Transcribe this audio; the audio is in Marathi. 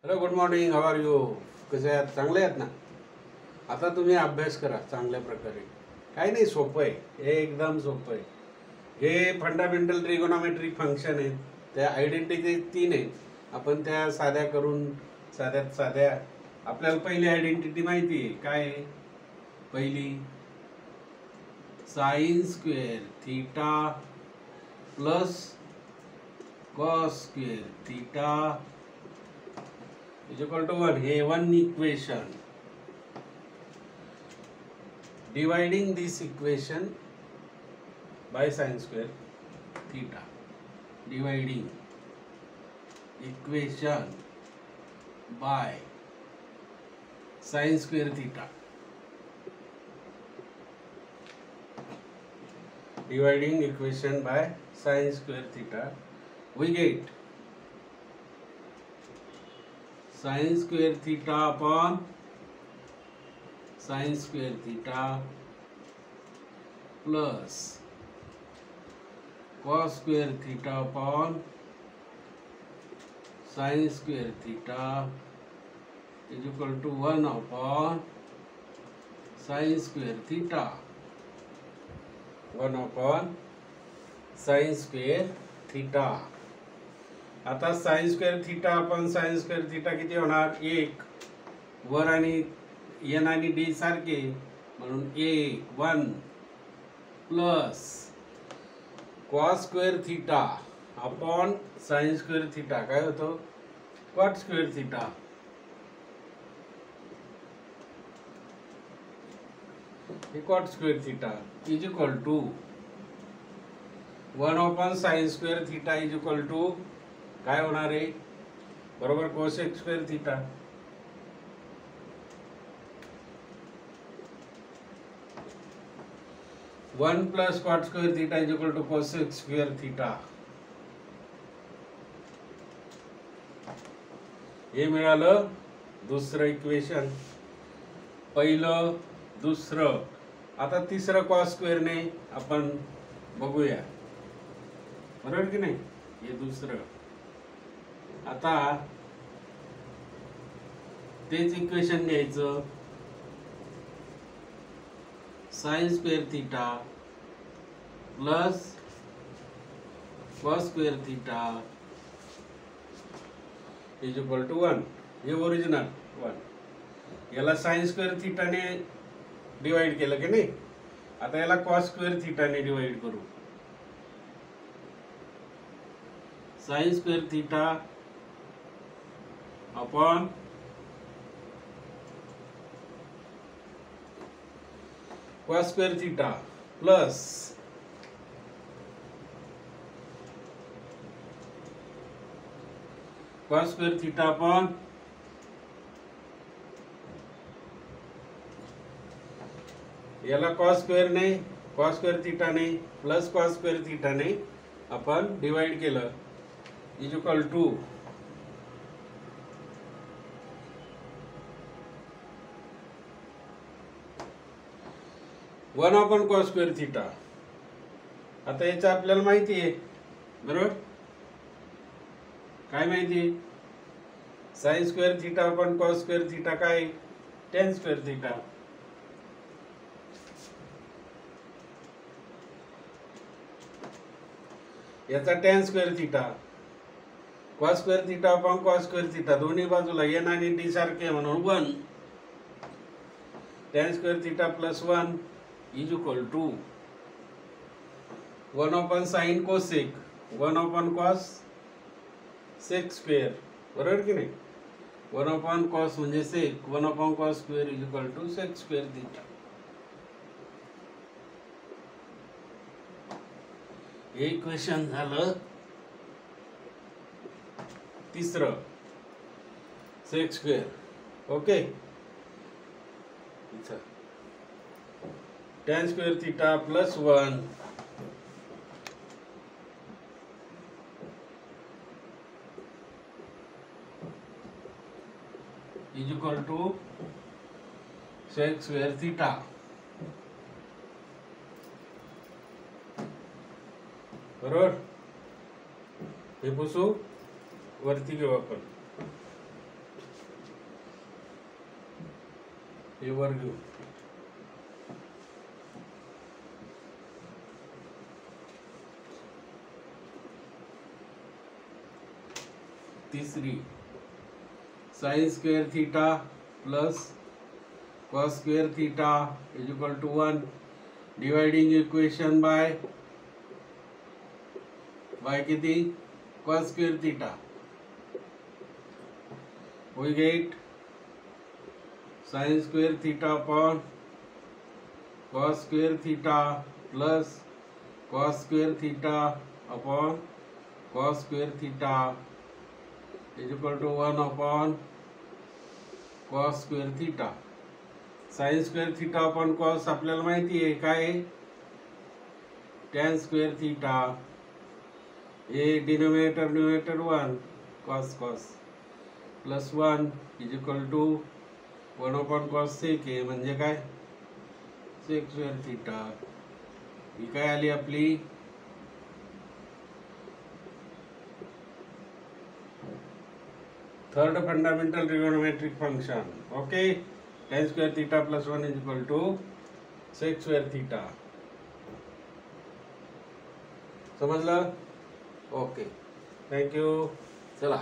Hello, good morning. How are you? कसे आहात? चांगले आहेत ना? आता तुम्ही अभ्यास करा चांगल्या प्रकारे. काही नाही, सोपं आहे हे, एकदम सोपं आहे. हे फंडामेंटल ट्रिगोनॉमेट्रिक फंक्शन आहेत. त्या आयडेंटिटी 3 आहेत. आपण त्या साध्या करून साध्यात साध्या. आपल्याला पहिली आयडेंटिटी माहिती आहे काय आहे? पहिली sign square theta plus cos square theta is equal to 1. हे one equation. Dividing this equation by sin square theta. Dividing equation by sin square theta. Dividing equation by sin square theta. We get sin square theta upon sin square theta plus cos square theta upon sin square theta is equal to 1 upon sin square theta. 1 upon sin square theta. आता साइन स्क्वेअर थीटा आपण साइन स्क्वेअर थीटा किती होणार? 1. वर आणि एन आणि डी सारखे म्हणून 1 plus cos square theta upon sine square theta काय होतो? Cot square theta. हे cot square theta is equal to 1 upon sine square theta is equal to काय होणार आहे? बरोबर cosec square theta. One plus cot square theta is equal to cosec square theta. हे मिळालं दुसरं इक्वेशन. पहिलं, दुसरं. आता तिसरं कॉस स्क्वेअरने आपण बघूया, बरोबर की नाही? हे दुसरं. आता तेच इक्वेशन घ्यायचं. Sine square theta plus cos square theta is equal to 1. हे ओरिजिनल 1. याला साइन स्क्वेअर थीटाने डिवाइड केलं की नाही? आता याला कॉस स्क्वेअर थीटाने डिवाइड करू. Sine square theta upon cos square theta plus cos square theta upon याला कॉस स्क्वेअरने कॉस स्क्वेअर थीटाने प्लस कॉस स्क्वेअर थीटाने आपण डिवाइड केलं is equal to 1 upon cos square theta. आता याचं आपल्याला माहिती आहे, बरोबर? काय माहिती आहे? Sine square theta upon cos square theta काय? Tan square theta. याचा tan square theta. Cos square theta upon cos square theta दोन्ही बाजूला एन आणि डी सारखे म्हणून 1. Tan square theta plus 1 is equal to 1 upon sine cosec 1 upon cos sec square, बरोबर की नाही? 1 अपॉन कॉस म्हणजे sec, 1 upon cos square is equal to sec square theta. हे इक्वेशन झालं तिसरं, sec square. Okay. Tan square theta plus 1 is equal to sec square theta. बरोबर? हे पुसू, वरती घेऊ आपण. हे वर घेऊ. तिसरी sine square theta plus cos square theta is equal to 1. Dividing equation by किती cos square theta. we get sin square theta upon cos square theta plus cos square theta upon cos square theta is equal to 1 upon cos square theta. sin square theta upon cos आपल्याला माहिती आहे काय आहे, tan square theta. हे denominator numerator 1 cos plus 1 is equal to 1 upon cos sec आहे म्हणजे काय सेक स्क्वेअर थीटा. ही काय आली आपली third fundamental trigonometric function. Okay, tan square theta plus 1 is equal to sec square theta. समजलं? Okay, thank you. चला.